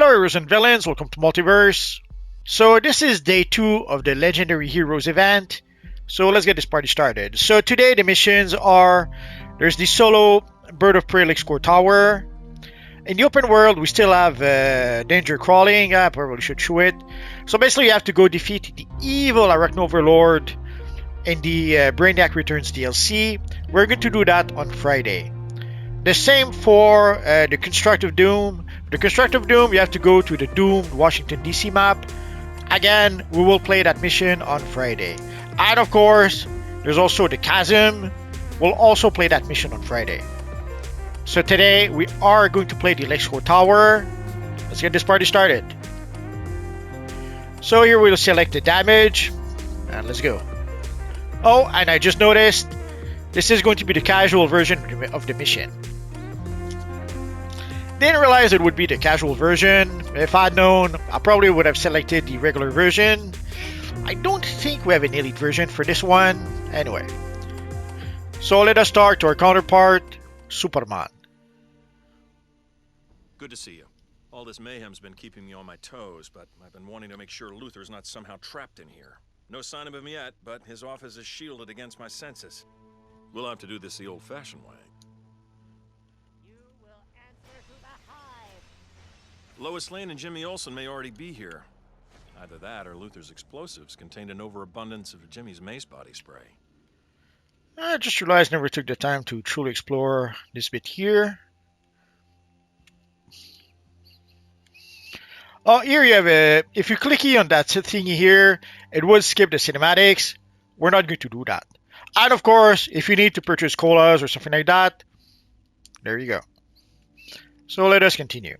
Hello heroes and villains, welcome to Multiverse. So this is day 2 of the Legendary Heroes event. So let's get this party started. So today the missions are, there's the solo Bird of Prey LexCorp tower. In the open world we still have danger crawling, I probably should show it. So basically you have to go defeat the evil Arachno Overlord in the Brainiac Returns DLC. We're going to do that on Friday. The same for the Constructive Doom. The Constructive Doom, you have to go to the doomed Washington DC map. Again, we will play that mission on Friday. And of course, there's also the Chasm. We'll also play that mission on Friday. So today, we are going to play the LexCorp Tower. Let's get this party started. So here we'll select the damage. And let's go. Oh, and I just noticed, this is going to be the casual version of the mission. Didn't realize it would be the casual version. If I'd known, I probably would have selected the regular version. I don't think we have an elite version for this one. Anyway. So let us start to our counterpart, Superman. Good to see you. All this mayhem's been keeping me on my toes, but I've been wanting to make sure Luther's not somehow trapped in here. No sign of him yet, but his office is shielded against my senses. We'll have to do this the old-fashioned way. Lois Lane and Jimmy Olsen may already be here. Either that or Luther's explosives contained an overabundance of Jimmy's mace body spray. I just realized I never took the time to truly explore this bit here. Oh, here you have a... If you click on that thingy here, it would skip the cinematics. We're not going to do that. And of course, if you need to purchase colas or something like that, there you go. So let us continue.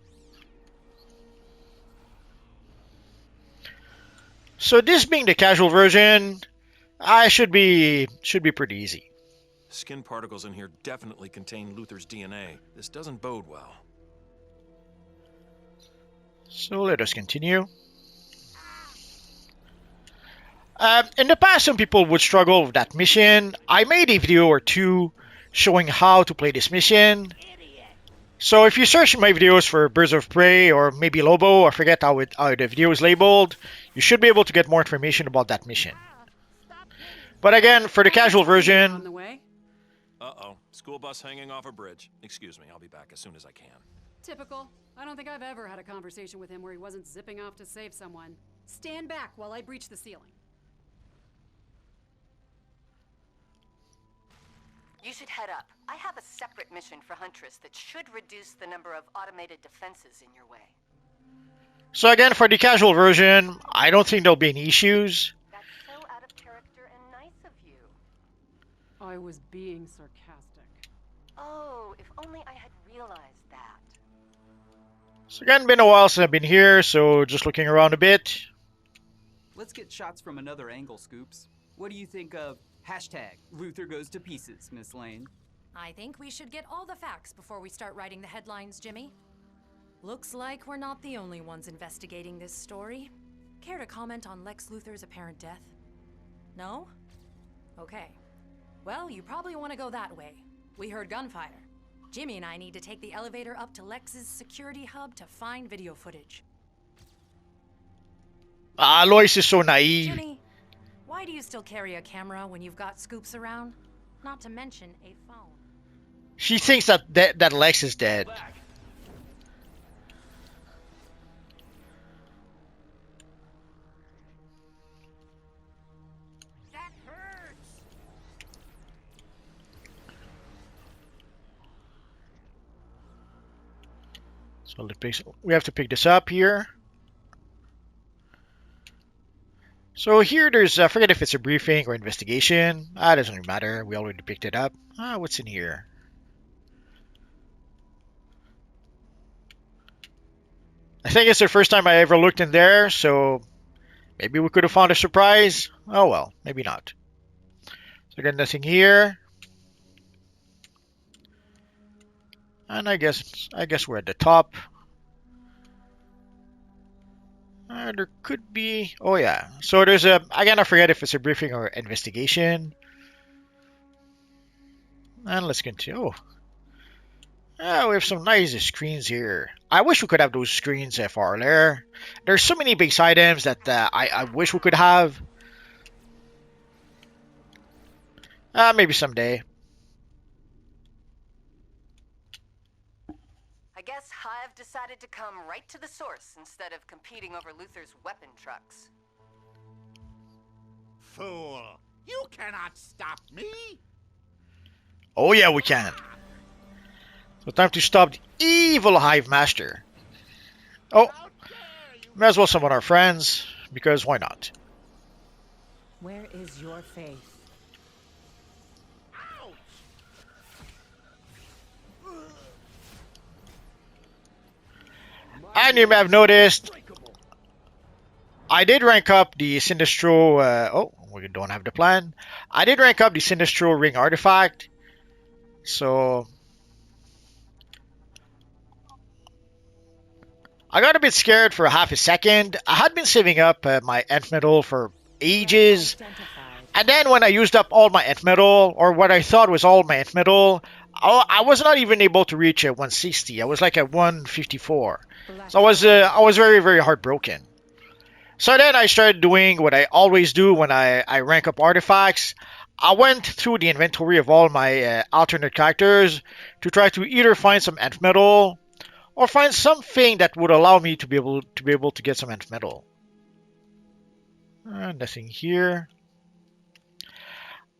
So this being the casual version, I should be pretty easy. Skin particles in here definitely contain Luther's DNA. This doesn't bode well. So let us continue. In the past, some people would struggle with that mission. I made a video or two showing how to play this mission. So if you search in my videos for Birds of Prey or maybe Lobo, I forget how the video is labeled, you should be able to get more information about that mission. But again, for the casual version... On the way? Uh-oh. School bus hanging off a bridge. Excuse me, I'll be back as soon as I can. Typical. I don't think I've ever had a conversation with him where he wasn't zipping off to save someone. Stand back while I breach the ceiling. You should head up. I have a separate mission for Huntress that should reduce the number of automated defenses in your way. So again, for the casual version, I don't think there'll be any issues. That's so out of character and nice of you. I was being sarcastic. Oh, if only I had realized that. So again, been a while since I've been here, so just looking around a bit. Let's get shots from another angle, Scoops. What do you think of hashtag Luther goes to pieces, Miss Lane? I think we should get all the facts before we start writing the headlines, Jimmy. Looks like we're not the only ones investigating this story. Care to comment on Lex Luthor's apparent death? No? Okay. Well, you probably want to go that way. We heard gunfire. Jimmy and I need to take the elevator up to Lex's security hub to find video footage. Ah, Lois is so naive. Jimmy, why do you still carry a camera when you've got Scoops around? Not to mention a phone. She thinks that Lex is dead. That hurts! So we have to pick this up here. So here there's, I forget if it's a briefing or investigation. It doesn't really matter. We already picked it up. What's in here? I think it's the first time I ever looked in there, so maybe we could have found a surprise. Oh well, maybe not. So again, nothing here. And I guess we're at the top. There could be... Oh yeah. So there's a... Again, I forget if it's a briefing or investigation. And let's continue. Oh. We have some nice screens here. I wish we could have those screens for our lair. There's so many base items that I wish we could have. Maybe someday. I guess Hive decided to come right to the source instead of competing over Luther's weapon trucks. Fool! You cannot stop me! Oh yeah, we can. So time to stop the evil Hive Master. Oh, may as well summon our friends, because why not? Where is your faith? And you may have noticed, I did rank up the Sinistro. Oh, we don't have the plan. I did rank up the Sinistro Ring Artifact. So I got a bit scared for half a second. I had been saving up my Nth Metal for ages. And then when I used up all my Nth Metal, or what I thought was all my Nth Metal, I was not even able to reach a 160. I was like at 154. So I was very, very heartbroken. So then I started doing what I always do when I rank up artifacts. I went through the inventory of all my alternate characters to try to either find some Nth Metal or find something that would allow me to be able to get some Nth Metal. Nothing here.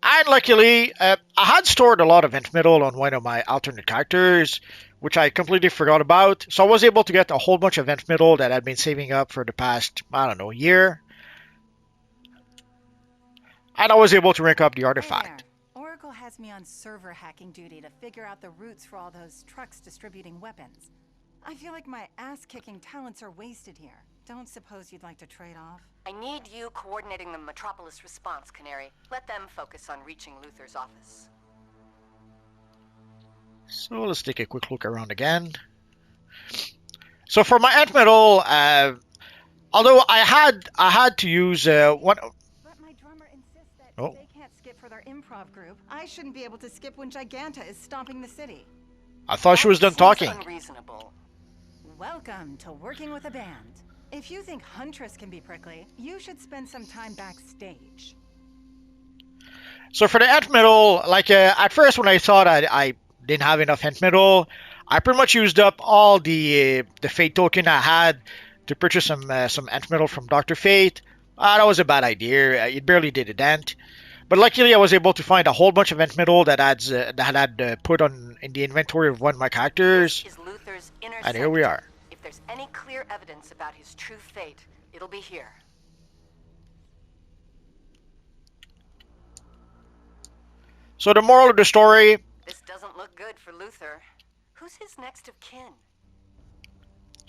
And luckily, I had stored a lot of Nth Metal on one of my alternate characters, which I completely forgot about. So I was able to get a whole bunch of Nth Metal that I'd been saving up for the past, I don't know, year. And I was able to rank up the artifact. Hey, Oracle has me on server hacking duty to figure out the routes for all those trucks distributing weapons. I feel like my ass-kicking talents are wasted here. Don't suppose you'd like to trade off? I need you coordinating the Metropolis response, Canary. Let them focus on reaching Luther's office. So let's take a quick look around again. So for my Nth Metal, although I had to use one. But my drummer insists that Oh. they can't skip for their improv group. I shouldn't be able to skip when Giganta is stomping the city. I thought she was done Seems talking. unreasonable. Welcome to working with a band. If you think Huntress can be prickly, you should spend some time backstage. So for the Nth Metal, like at first when I thought I didn't have enough Nth Metal, I pretty much used up all the Fate token I had to purchase some Nth Metal from Dr. Fate. That was a bad idea. It barely did a dent. But luckily, I was able to find a whole bunch of Nth Metal that had put on in the inventory of one of my characters. This is Luther's inner And here we sanctum. are. If there's any clear evidence about his true fate, it'll be here. So the moral of the story, This doesn't look good for Luther. Who's his next of kin?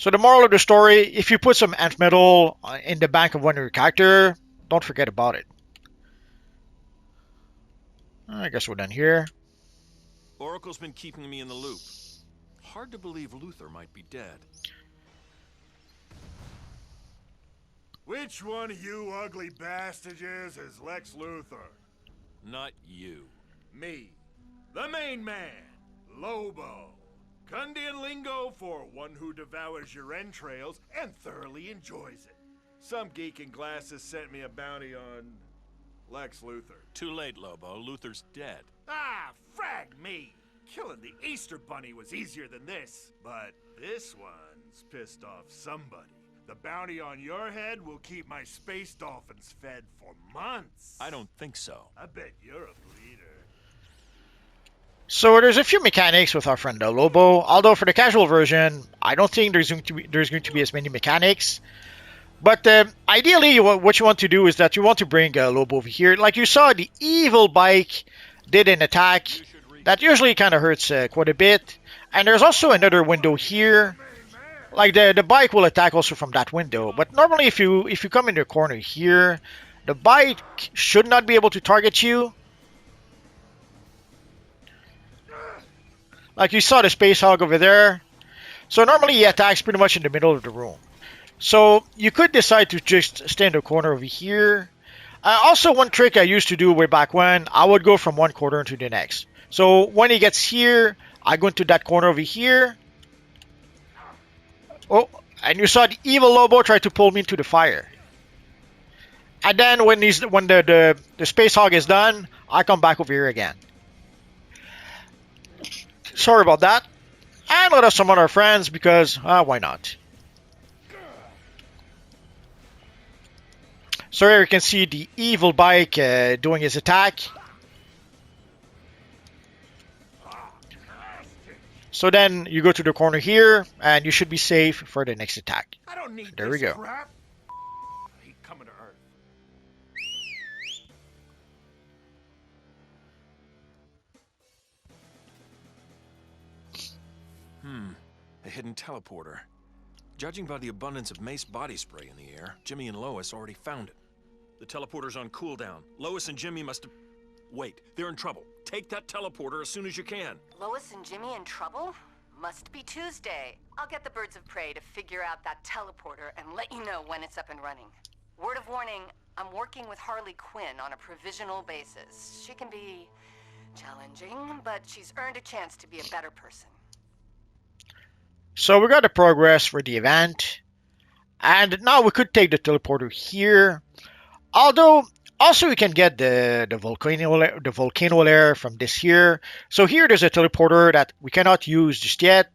if you put some Nth Metal in the bank of one of your character, don't forget about it. I guess we're done here. Oracle's been keeping me in the loop. Hard to believe Luther might be dead. Which one of you ugly bastages is Lex Luthor? Not you. Me, the main man, Lobo. Kundian lingo for one who devours your entrails and thoroughly enjoys it. Some geek in glasses sent me a bounty on Lex Luthor. Too late, Lobo. Luther's dead. Ah, frag me! Killing the Easter Bunny was easier than this. But this one's pissed off somebody. The bounty on your head will keep my space dolphins fed for months. I don't think so. I bet you're a bleeder. So there's a few mechanics with our friend Lobo. Although for the casual version, I don't think there's going to be as many mechanics. But ideally, what you want to do is that you want to bring Lobo over here. Like you saw, the evil bike did an attack that usually kind of hurts quite a bit. And there's also another window here. Like the bike will attack also from that window. But normally, if you come in the corner here, the bike should not be able to target you. Like you saw the Space Hog over there. So normally he attacks pretty much in the middle of the room. So you could decide to just stay in the corner over here. Also, one trick I used to do way back when, I would go from one corner to the next. So when he gets here, I go into that corner over here. Oh, and you saw the evil Lobo try to pull me into the fire. And then when the space hog is done, I come back over here again. Sorry about that. And let us summon our friends because why not? So here you can see the evil bike doing his attack. So then you go to the corner here and you should be safe for the next attack. I don't need There this we go. crap. I hate coming to Earth. A hidden teleporter. Judging by the abundance of mace body spray in the air, Jimmy and Lois already found it. The teleporter's on cooldown. Lois and Jimmy must have... Wait, they're in trouble. Take that teleporter as soon as you can. Lois and Jimmy in trouble? Must be Tuesday. I'll get the birds of prey to figure out that teleporter and let you know when it's up and running. Word of warning, I'm working with Harley Quinn on a provisional basis. She can be challenging, but she's earned a chance to be a better person. So we got the progress for the event. And now we could take the teleporter here. Although, also we can get the volcano lair from this here. So here there's a teleporter that we cannot use just yet.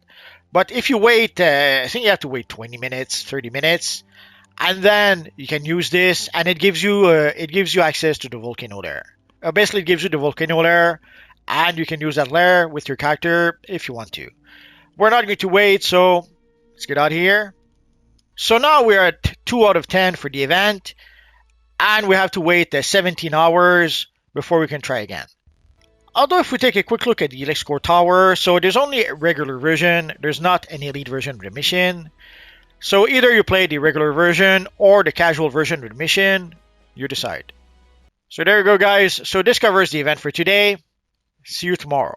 But if you wait, I think you have to wait 20 minutes, 30 minutes. And then you can use this and it gives you access to the volcano lair. Basically it gives you the volcano lair and you can use that lair with your character if you want to. We're not going to wait, so let's get out of here. So now we're at 2 out of 10 for the event. And we have to wait 17 hours before we can try again. Although if we take a quick look at the LexCorp tower, so there's only a regular version. There's not an elite version of the mission. So either you play the regular version or the casual version of the mission. You decide. So there you go, guys. So this covers the event for today. See you tomorrow.